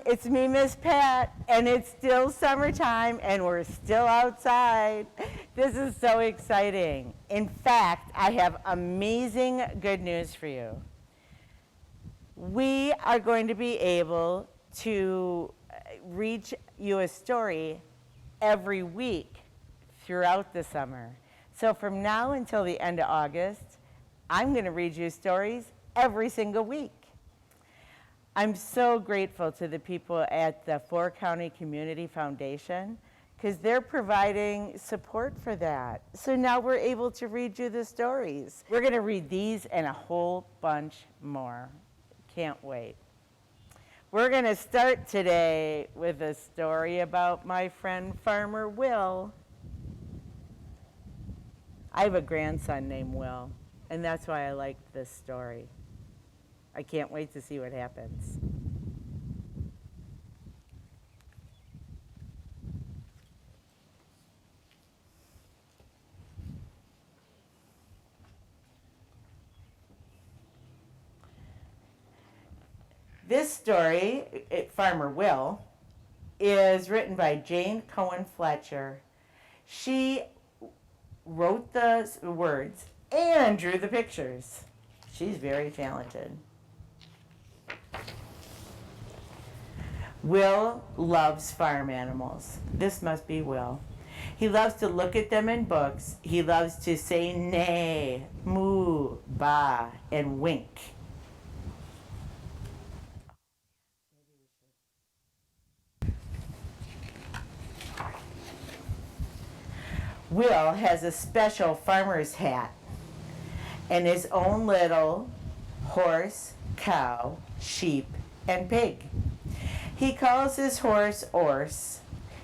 it's me, Miss Pat, and it's still summertime and we're still outside. This is so exciting. In fact, I have amazing good news for you. We are going to be able to read you a story every week throughout the summer. So from now until the end of August, I'm going to read you stories every single week. I'm so grateful to the people at the Four County Community Foundation because they're providing support for that. So now we're able to read you the stories. We're going to read these and a whole bunch more. Can't wait. We're going to start today with a story about my friend Farmer Will. I have a grandson named Will, and that's why I liked this story. I can't wait to see what happens. This story, Farmer Will, is written by Jane Cohen Fletcher. She wrote the words and drew the pictures. She's very talented. Will loves farm animals. This must be Will. He loves to look at them in books. He loves to say neigh, moo, ba, and wink. Will has a special farmer's hat and his own little horse, cow, sheep, and pig. He calls his horse Orse,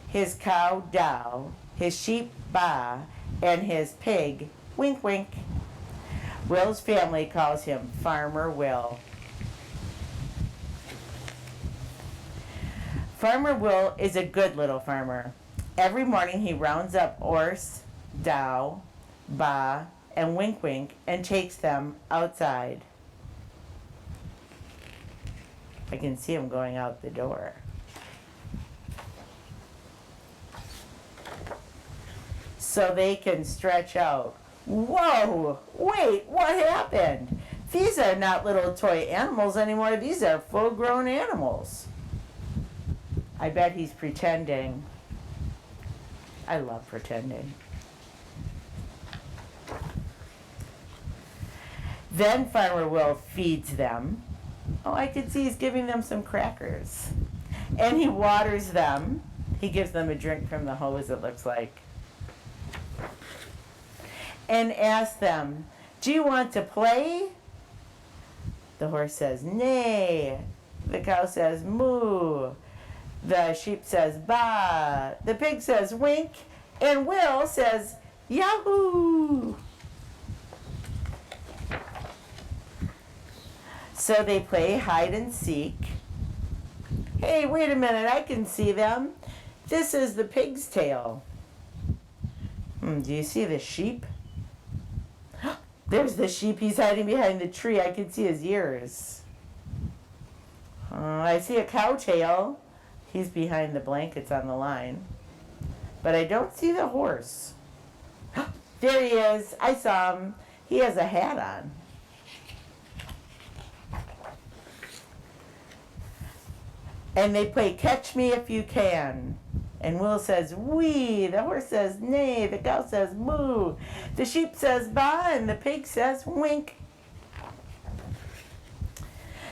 his cow Dow, his sheep Ba, and his pig Wink Wink. Will's family calls him Farmer Will. Farmer Will is a good little farmer. Every morning he rounds up Orse, Dow, Ba, and Wink Wink and takes them outside. I can see him going out the door. So they can stretch out. Whoa, wait, what happened? These are not little toy animals anymore. These are full-grown animals. I bet he's pretending. I love pretending. Then Farmer Will feeds them. Oh, I can see he's giving them some crackers. And he waters them. He gives them a drink from the hose, it looks like. And asks them, do you want to play? The horse says, neigh. The cow says, moo. The sheep says, ba. The pig says, wink. And Will says, yahoo. So they play hide and seek. Hey, wait a minute, I can see them. This is the pig's tail. Do you see the sheep? There's the sheep. He's hiding behind the tree. I can see his ears. I see a cow tail. He's behind the blankets on the line. But I don't see the horse. There he is. I saw him. He has a hat on. And they play catch me if you can. And Will says, wee. The horse says, neigh. The cow says, moo. The sheep says, ba. And the pig says, wink.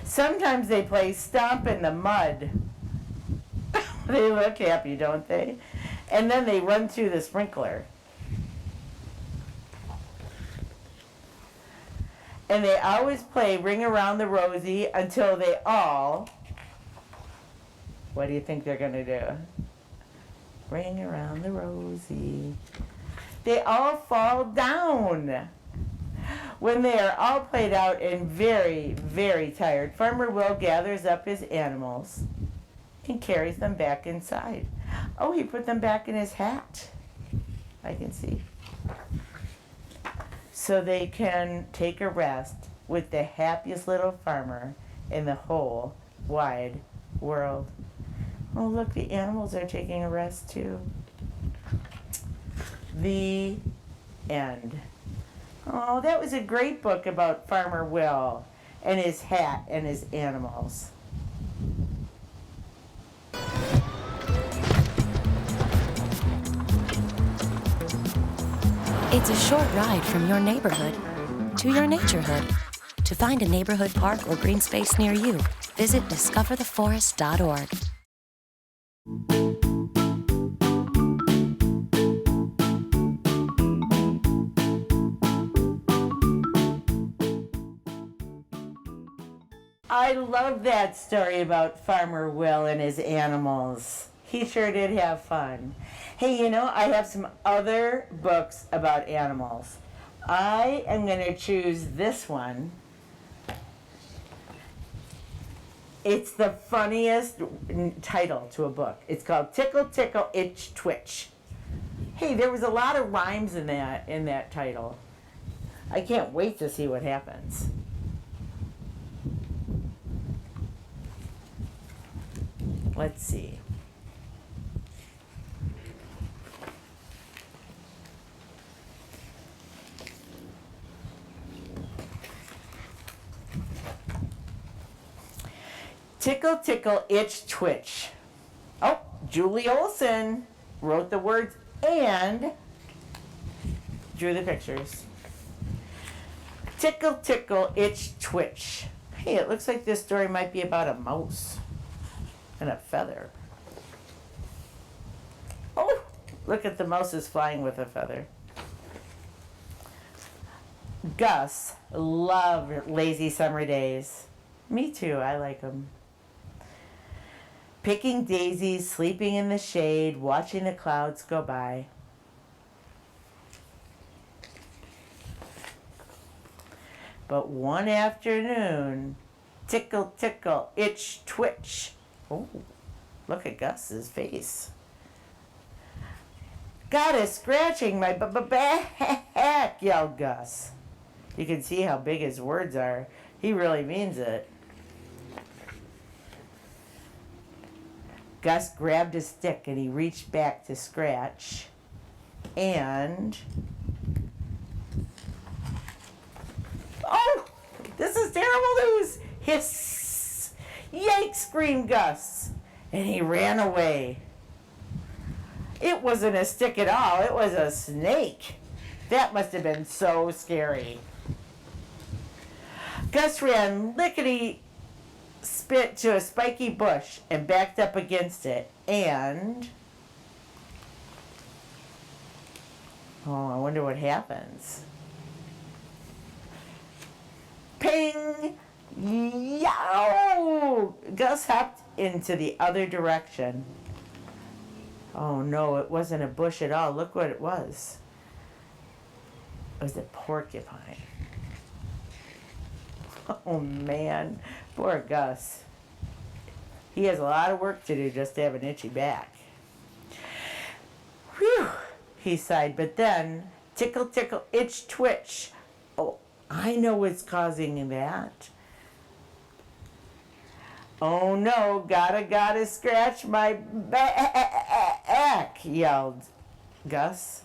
Sometimes they play stomp in the mud. They look happy, don't they? And then they run through the sprinkler. And they always play ring around the rosy until they all... What do you think they're going to do? Ring around the rosy. They all fall down. When they are all played out and very, very tired, Farmer Will gathers up his animals and carries them back inside. Oh, he put them back in his hat. I can see. So they can take a rest with the happiest little farmer in the whole wide world. Oh, look, the animals are taking a rest too. The end. Oh, that was a great book about Farmer Will and his hat and his animals. It's a short ride from your neighborhood to your naturehood. To find a neighborhood park or green space near you, visit discovertheforest.org. I love that story about Farmer Will and his animals. He sure did have fun. Hey, you know, I have some other books about animals. I am going to choose this one. It's the funniest title to a book. It's called Tickle, Tickle, Itch, Twitch. Hey, there was a lot of rhymes in that title. I can't wait to see what happens. Let's see. Tickle, tickle, itch, twitch. Oh, Julie Olson wrote the words and drew the pictures. Tickle, tickle, itch, twitch. Hey, it looks like this story might be about a mouse and a feather. Oh, look at the mouse is flying with a feather. Gus loved lazy summer days. Me too, I like them. Picking daisies, sleeping in the shade, watching the clouds go by. But one afternoon, tickle, tickle, itch, twitch. Oh, look at Gus's face. Got it scratching my back, yelled Gus. You can see how big his words are. He really means it. Gus grabbed a stick and he reached back to scratch. And... oh! This is terrible news! Hiss! Yikes! Screamed Gus. And he ran away. It wasn't a stick at all. It was a snake. That must have been so scary. Gus ran lickety-spit to a spiky bush and backed up against it. And... oh, I wonder what happens. Ping! Yow! Gus hopped into the other direction. Oh no, it wasn't a bush at all. Look what it was. It was a porcupine. Oh man, poor Gus. He has a lot of work to do just to have an itchy back. Whew, he sighed, but then, tickle, tickle, itch, twitch. Oh, I know what's causing that. Oh no, gotta scratch my back, yelled Gus.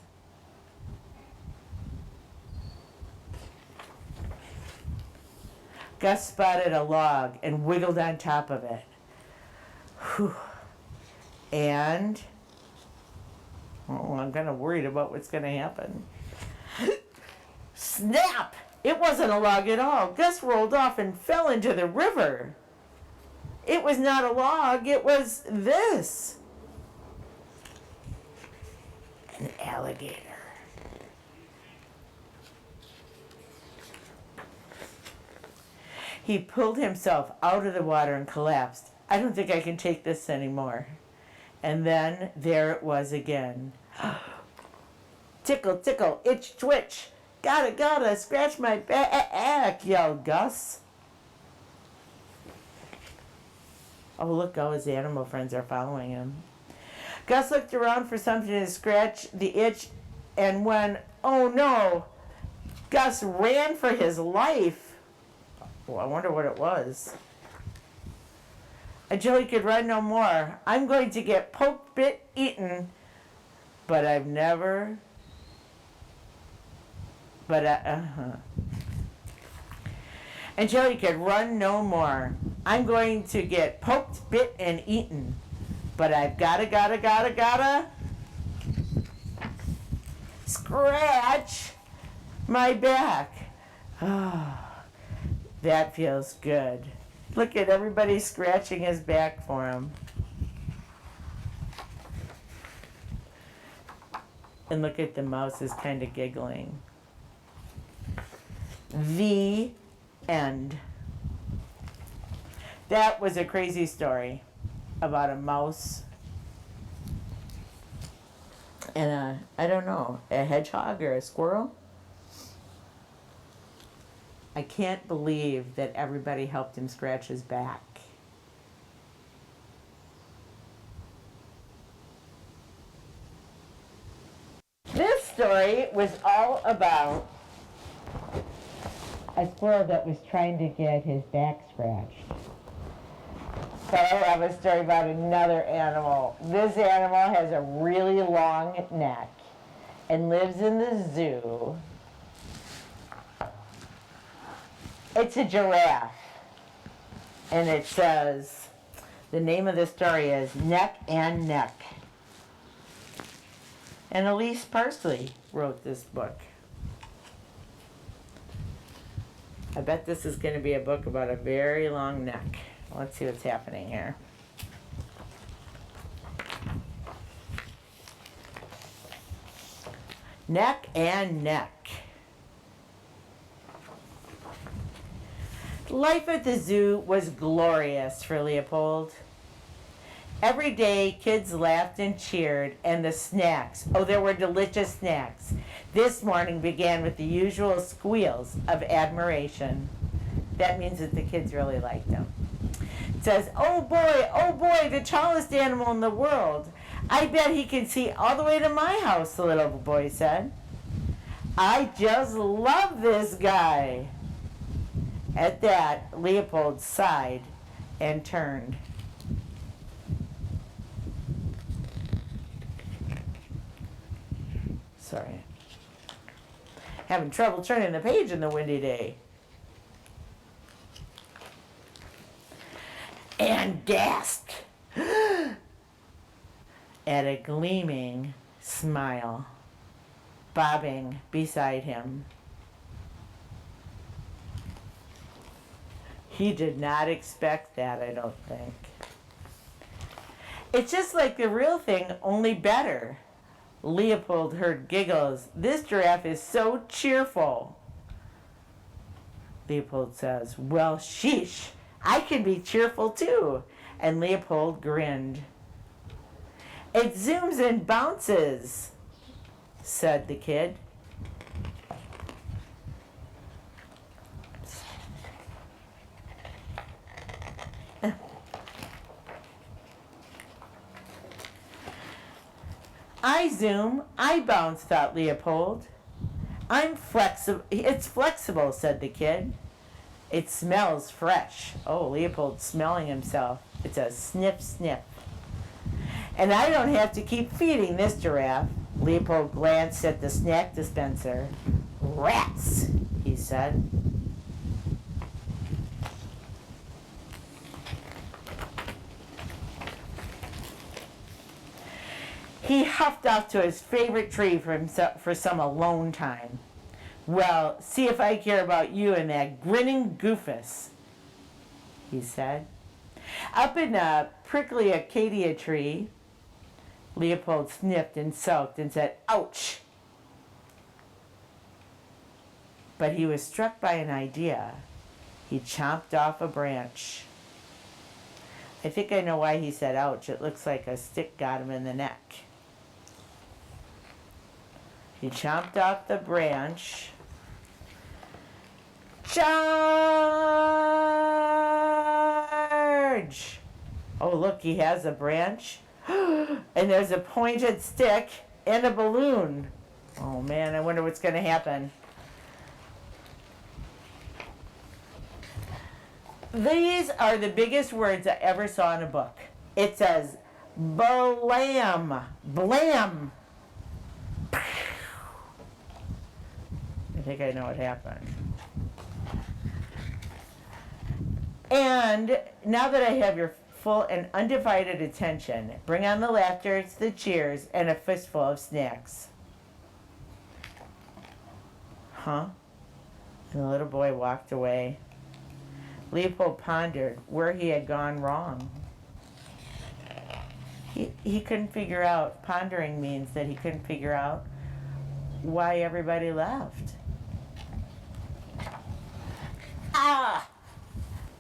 Gus spotted a log and wiggled on top of it. Whew. And, oh, I'm kind of worried about what's going to happen. Snap! It wasn't a log at all. Gus rolled off and fell into the river. It was not a log, it was this. An alligator. He pulled himself out of the water and collapsed. I don't think I can take this anymore. And then there it was again. Tickle, tickle, itch, twitch. Gotta scratch my back, yelled Gus. Oh, look, all his animal friends are following him. Gus looked around for something to scratch the itch, and when, oh no, Gus ran for his life. Oh, I wonder what it was. until he could run no more. I'm going to get poked, bit, eaten, but I've never, until he could run no more. I'm going to get poked, bit, and eaten, but I've gotta scratch my back. Oh, that feels good. Look at everybody scratching his back for him. And look at the mouse is kind of giggling. The end. That was a crazy story about a mouse and a hedgehog or a squirrel. I can't believe that everybody helped him scratch his back. This story was all about a squirrel that was trying to get his back scratched. But I have a story about another animal. This animal has a really long neck and lives in the zoo. It's a giraffe. And it says, the name of the story is Neck and Neck. And Elise Parsley wrote this book. I bet this is going to be a book about a very long neck. Let's see what's happening here. Neck and Neck. Life at the zoo was glorious for Leopold. Every day, kids laughed and cheered, and the snacks, oh, there were delicious snacks. This morning began with the usual squeals of admiration. That means that the kids really liked them. It says, oh boy, the tallest animal in the world. I bet he can see all the way to my house, the little boy said. I just love this guy. At that, Leopold sighed and turned. Sorry. Having trouble turning the page in the windy day. And gasped at a gleaming smile bobbing beside him. He did not expect that, I don't think. It's just like the real thing, only better. Leopold heard giggles. This giraffe is so cheerful. Leopold says, well, sheesh, I can be cheerful too. And Leopold grinned. It zooms and bounces, said the kid. I zoom, I bounce, thought Leopold. I'm flexible. It's flexible, said the kid. It smells fresh. Oh, Leopold's smelling himself. It's a sniff, sniff. And I don't have to keep feeding this giraffe. Leopold glanced at the snack dispenser. Rats, he said. He huffed off to his favorite tree for some alone time. Well, see if I care about you and that grinning goofus, he said. Up in a prickly acacia tree, Leopold sniffed and sulked and said, ouch. But he was struck by an idea. He chomped off a branch. I think I know why he said ouch. It looks like a stick got him in the neck. He chomped off the branch. Charge! Oh, look, he has a branch. And there's a pointed stick and a balloon. Oh, man, I wonder what's going to happen. These are the biggest words I ever saw in a book. It says, blam, blam. I think I know what happened. And now that I have your full and undivided attention, bring on the laughter, the cheers, and a fistful of snacks. Huh? And the little boy walked away. Leopold pondered where he had gone wrong. He couldn't figure out, pondering means that he couldn't figure out why everybody left. Ah!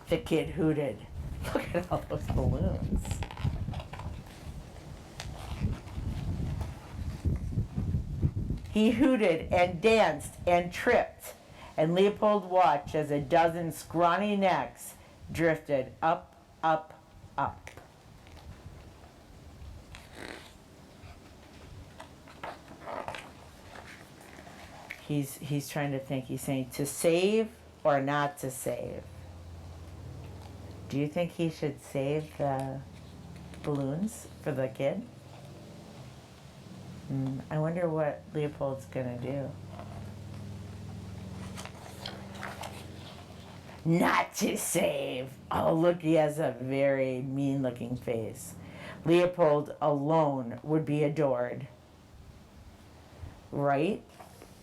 The kid hooted. Look at all those balloons. He hooted and danced and tripped, and Leopold watched as a dozen scrawny necks drifted up, up, up. He's trying to think. He's saying to save or not to save. Do you think he should save the balloons for the kid? I wonder what Leopold's gonna do. Not to save. Oh, look, he has a very mean-looking face. Leopold alone would be adored. Right?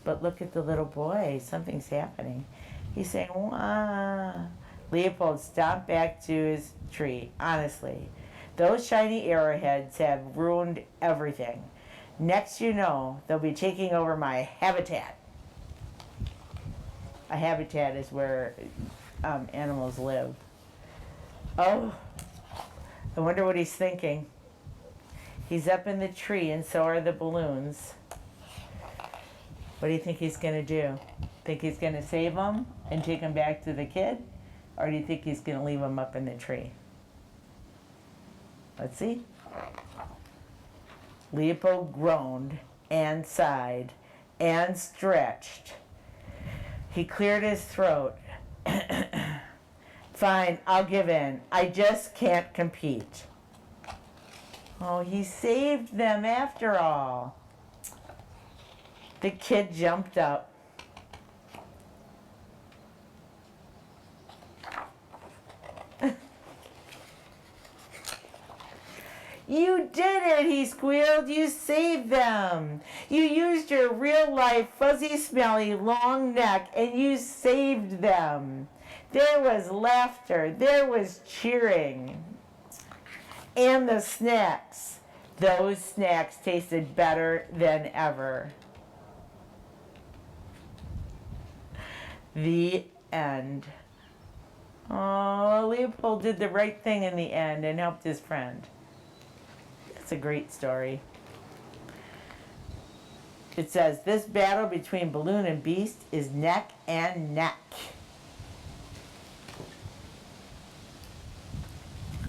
But look at the little boy. Something's happening. He's saying, wah. Leopold stomped back to his tree. Honestly, those shiny arrowheads have ruined everything. Next you know, they'll be taking over my habitat. A habitat is where animals live. Oh, I wonder what he's thinking. He's up in the tree and so are the balloons. What do you think he's going to do? Think he's going to save them and take them back to the kid? Or do you think he's going to leave them up in the tree? Let's see. Leopold groaned and sighed and stretched. He cleared his throat. Fine, I'll give in. I just can't compete. Oh, he saved them after all. The kid jumped up. You did it, he squealed. You saved them. You used your real-life, fuzzy, smelly, long neck, and you saved them. There was laughter. There was cheering. And the snacks. Those snacks tasted better than ever. The end. Oh, Leopold did the right thing in the end and helped his friend. It's a great story. It says, this battle between balloon and beast is neck and neck.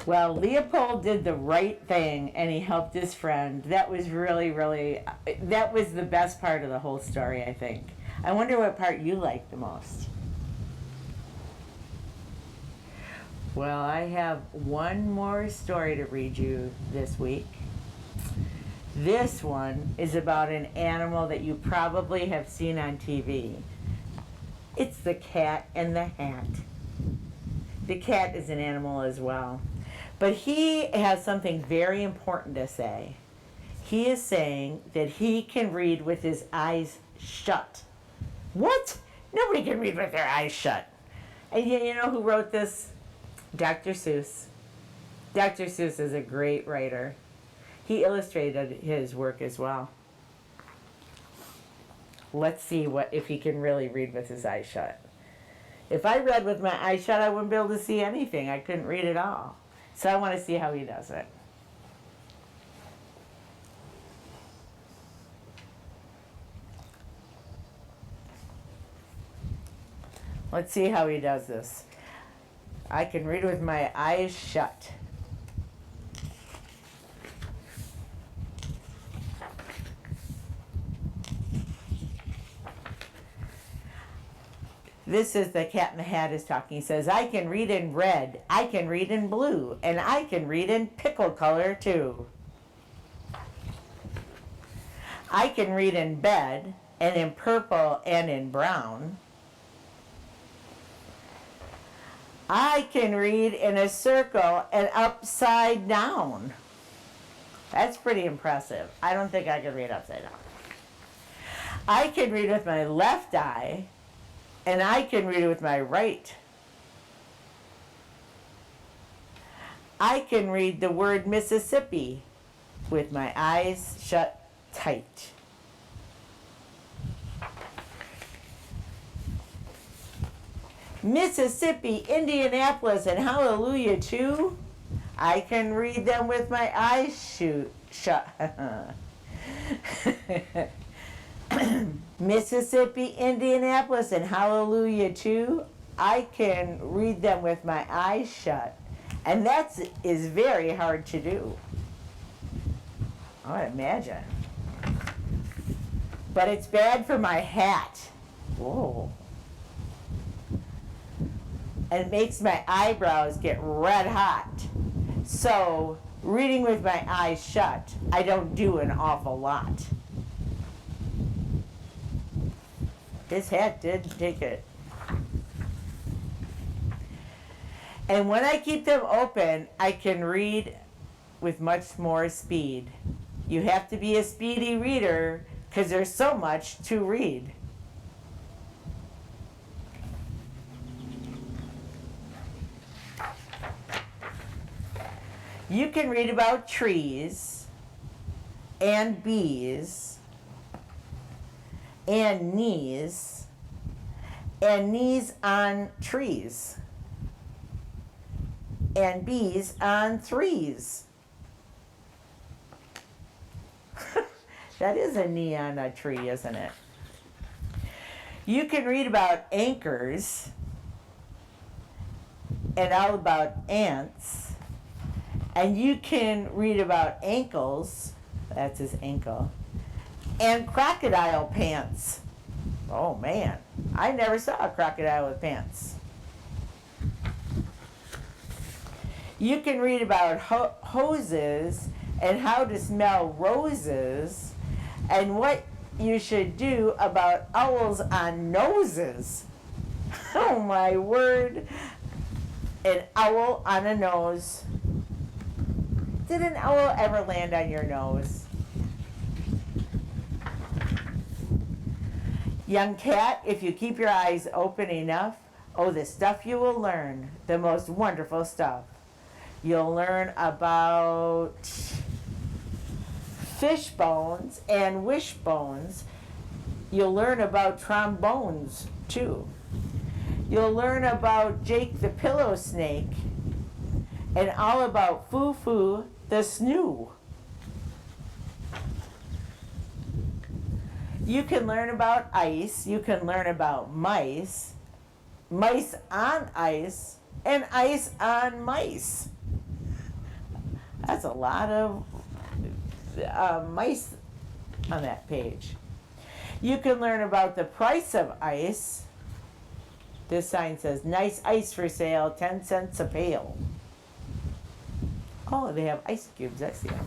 Well, Leopold did the right thing and he helped his friend. That was really, that was the best part of the whole story, I think. I wonder what part you liked the most. Well, I have one more story to read you this week. This one is about an animal that you probably have seen on TV. It's the cat and the hat. The cat is an animal as well. But he has something very important to say. He is saying that he can read with his eyes shut. What? Nobody can read with their eyes shut. And you know who wrote this? Dr. Seuss. Dr. Seuss is a great writer. He illustrated his work as well. Let's see if he can really read with his eyes shut. If I read with my eyes shut, I wouldn't be able to see anything. I couldn't read at all. So I want to see how he does it. Let's see how he does this. I can read with my eyes shut. This is the Cat in the Hat is talking. He says, I can read in red, I can read in blue, and I can read in pickle color too. I can read in bed, and in purple, and in brown. I can read in a circle and upside down. That's pretty impressive. I don't think I could read upside down. I can read with my left eye, and I can read with my right. I can read the word Mississippi with my eyes shut tight. Mississippi, Indianapolis, and hallelujah too. I can read them with my eyes shut. Mississippi, Indianapolis, and hallelujah too. I can read them with my eyes shut. And that is very hard to do. I would imagine. But it's bad for my hat. Whoa. And it makes my eyebrows get red hot. So, reading with my eyes shut, I don't do an awful lot. This hat did take it. And when I keep them open, I can read with much more speed. You have to be a speedy reader because there's so much to read. You can read about trees and bees and knees on trees and bees on threes. That is a knee on a tree, isn't it? You can read about anchors and all about ants. And you can read about ankles, that's his ankle, and crocodile pants. Oh man, I never saw a crocodile with pants. You can read about hoses and how to smell roses and what you should do about owls on noses. Oh my word, an owl on a nose. Did an owl ever land on your nose? Young cat, if you keep your eyes open enough, oh, the stuff you will learn, the most wonderful stuff. You'll learn about fish bones and wishbones. You'll learn about trombones, too. You'll learn about Jake the pillow snake and all about Foo-Foo the snoo. You can learn about ice, you can learn about mice, mice on ice, and ice on mice. That's a lot of mice on that page. You can learn about the price of ice. This sign says, nice ice for sale, 10 cents a pail. Oh, they have ice cubes, I see them.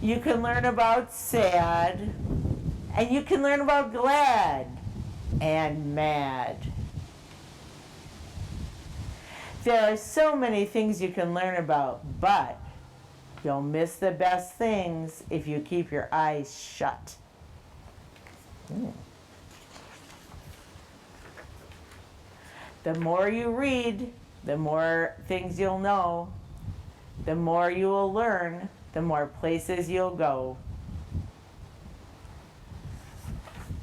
You can learn about sad, and you can learn about glad and mad. There are so many things you can learn about, but you'll miss the best things if you keep your eyes shut. The more you read, the more things you'll know, the more you will learn, the more places you'll go.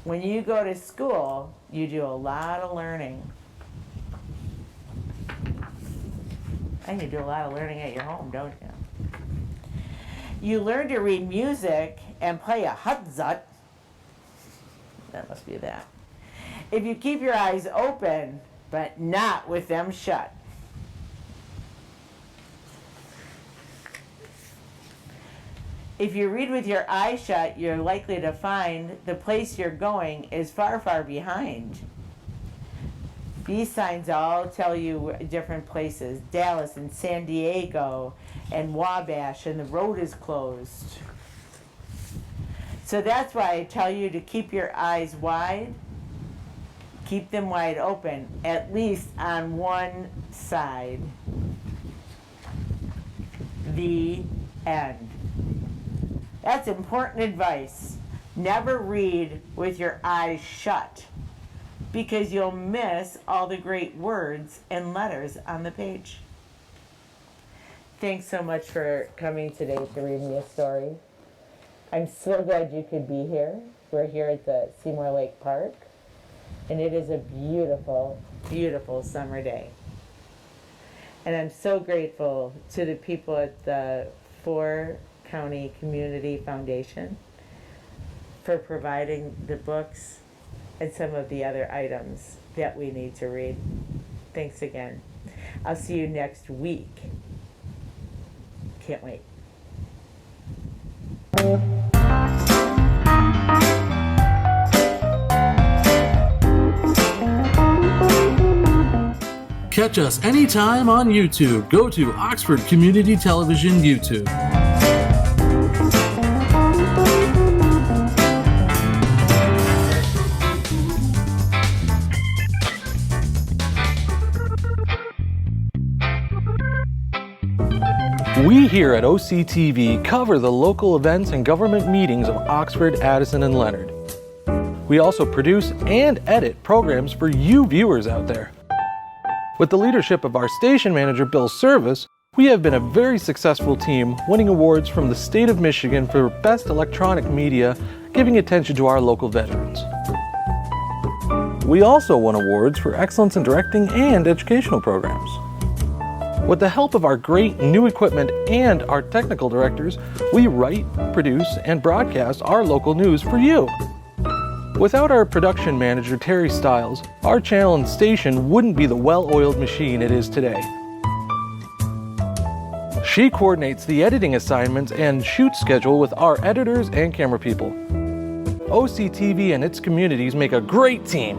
When you go to school, you do a lot of learning. And you do a lot of learning at your home, don't you? You learn to read music and play a hutzut. That must be that. If you keep your eyes open, but not with them shut. If you read with your eyes shut, you're likely to find the place you're going is far, far behind. These signs all tell you different places, Dallas and San Diego and Wabash, and the road is closed. So that's why I tell you to keep your eyes wide, keep them wide open, at least on one side. The end. That's important advice. Never read with your eyes shut, because you'll miss all the great words and letters on the page. Thanks so much for coming today to read me a story. I'm so glad you could be here. We're here at the Seymour Lake Park, and it is a beautiful, beautiful summer day. And I'm so grateful to the people at the 4 County Community Foundation for providing the books and some of the other items that we need to read. Thanks again. I'll see you next week. Can't wait. Catch us anytime on YouTube. Go to Oxford Community Television YouTube. We here at OCTV cover the local events and government meetings of Oxford, Addison, and Leonard. We also produce and edit programs for you viewers out there. With the leadership of our station manager, Bill Service, we have been a very successful team, winning awards from the state of Michigan for Best Electronic Media, giving attention to our local veterans. We also won awards for excellence in directing and educational programs. With the help of our great new equipment and our technical directors, we write, produce, and broadcast our local news for you. Without our production manager, Terry Stiles, our channel and station wouldn't be the well-oiled machine it is today. She coordinates the editing assignments and shoot schedule with our editors and camera people. OCTV and its communities make a great team.